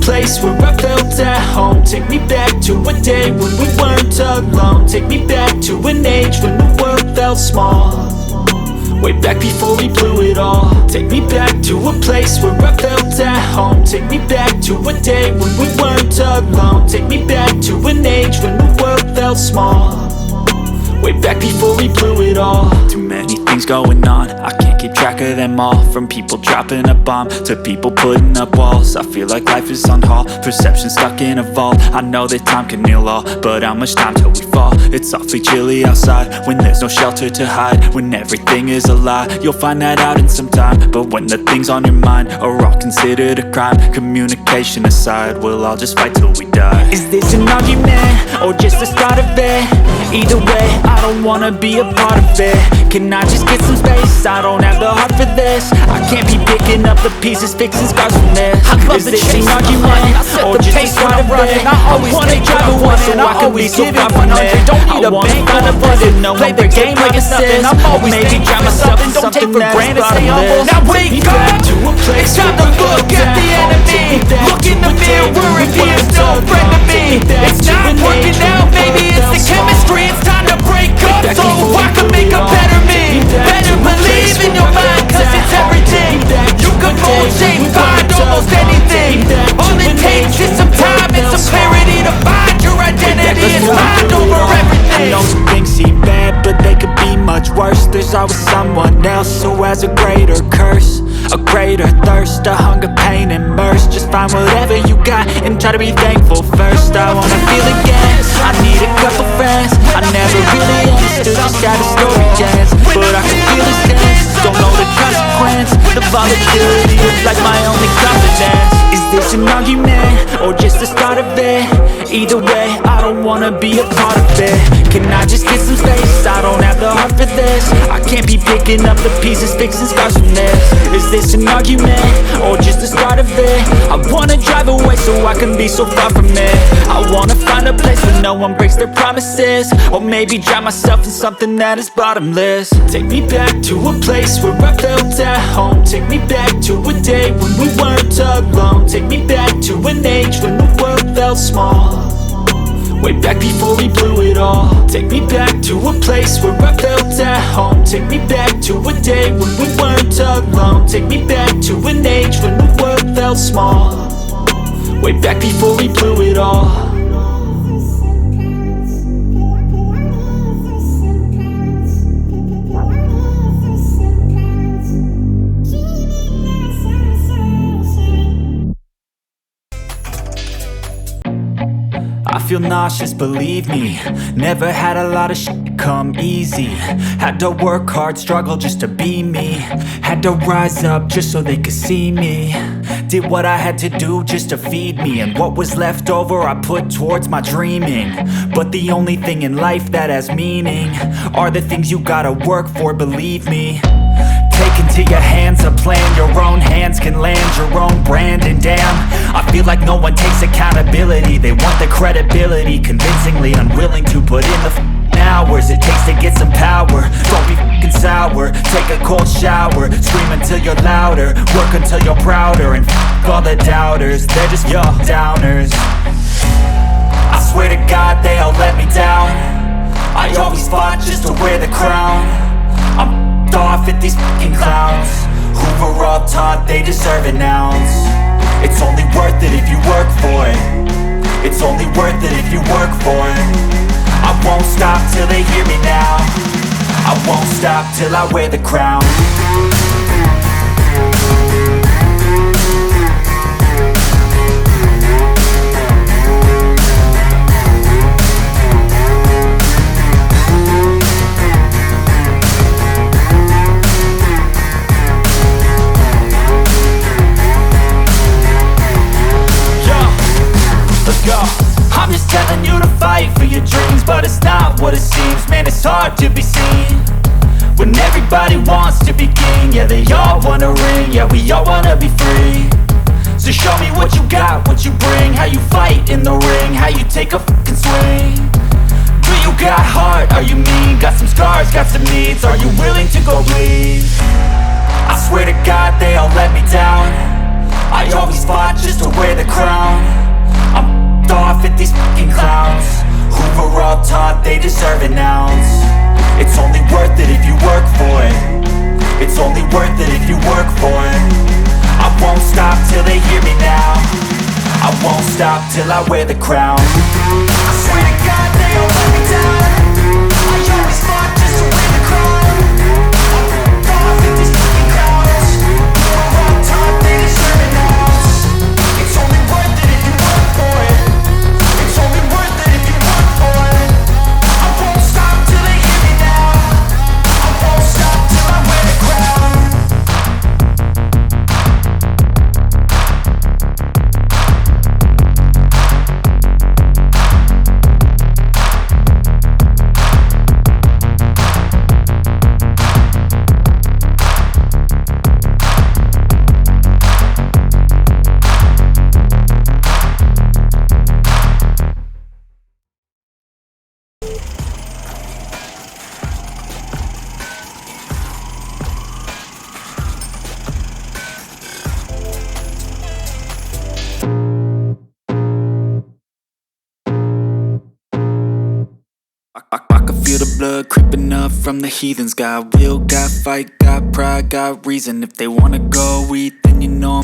place where I felt at home. Take me back to a day when we weren't alone. Take me back to an age when the world felt small, way back before we blew it all. Take me back to a place where I felt at home. Take me back to a day when we weren't alone. Take me back to an age when the world felt small, way back before we blew it all. Too many things going on, I can't keep track of them all. From people dropping a bomb to people putting up walls. I feel like life is on hold, perception stuck in a vault. I know that time can heal all, but how much time till we fall? It's awfully chilly outside when there's no shelter to hide. When everything is a lie, you'll find that out in some time. But when the things on your mind are all considered a crime, communication aside, we'll all just fight till we die. Is this an argument or just the start of it? Either way, I don't wanna be a part of it. Can I just get some space? I don't have the heart for this. I can't be picking up the pieces, fixing scars from this. I love the chase, argument, or just the start of it? I always wanna drive away so I can be so far from it. Don't need a bank on a budget, play the game like it's nothing. I'm always thinking to myself and don't take for granted, stay humble. Now wake up, it's time to look at the enemy. Look in the mirror if he is no friend to me. It's not working out, maybe it's the chemistry. It's time to break up so I can make a better me. Better believe in your mind, cause it's everything. You can mold, shape, find almost anything. All it takes is some time and some clarity to find your identity. It's mind over everything. I know some things seem bad, but they could be much worse. There's always someone else who has a greater curse, a greater thirst, a hunger, pain, and mercy. Just find whatever you got and try to be thankful first. I wanna feel again, I need a couple friends. I never really understood just how the story ends, but I can feel his dance. Don't know the consequence, the volatility is like my only confidence. Is this an argument or just the start of it? Either way, I don't wanna be a part of it. Can I just get some space? I don't have the heart for this. I can't be picking up the pieces, fixing scars from this. Is this an argument or just the start of it? I wanna drive away so I can be so far from it. I wanna find a place where no one breaks their promises, or maybe drown myself in something that is bottomless. Take me back to a place where I felt at home. Take me back to a day when we weren't alone. Take me back to an age when the world felt small, way back before we blew it all. Take me back to a place where I felt at home. Take me back to a day when we weren't alone. Take me back to an age when the world felt small, way back before we blew it all. I feel nauseous, believe me. Never had a lot of shit come easy. Had to work hard, struggle just to be me. Had to rise up just so they could see me. Did what I had to do just to feed me, and what was left over I put towards my dreaming. But the only thing in life that has meaning are the things you gotta work for, believe me. Take into your hands a plan, your own hands can land your own brand. And damn, I feel like no one takes accountability. They want the credibility, convincingly unwilling to put in the hours it takes to get some power. Don't be f***ing sour, take a cold shower. Scream until you're louder, work until you're prouder. And f*** all the doubters, they're just your downers. I swear to God they all let me down. I always fought just to wear the crown. I'm off at these fucking clowns who were all taught they deserve an ounce. It's only worth it if you work for it. It's only worth it if you work for it. I won't stop till they hear me now. I won't stop till I wear the crown. I'm just telling you to fight for your dreams, but it's not what it seems. Man, it's hard to be seen when everybody wants to be king. Yeah, they all wanna ring, yeah, we all wanna be free. So show me what you got, what you bring, how you fight in the ring, how you take a fucking swing. Do you got heart, are you mean? Got some scars, got some needs, are you willing to go bleed? I swear to God they all let me down. I I always fought just to wear the crown. I'm off at these fucking clowns who were all taught they deserve an ounce. It's only worth it if you work for it. It's only worth it if you work for it. I won't stop till they hear me now. I won't stop till I wear the crown. I swear to God they all let me down. I always fought just to wear the crown. I'm off at these fucking clowns who were all taught they deserve an ounce. It's only worth it if you work for it. It's only worth it if you work for it. I won't stop till they hear me now. I won't stop till I wear the crown. I can feel the blood creeping up from the heathens. Got will, got fight, got pride, got reason. If they wanna go eat, then you know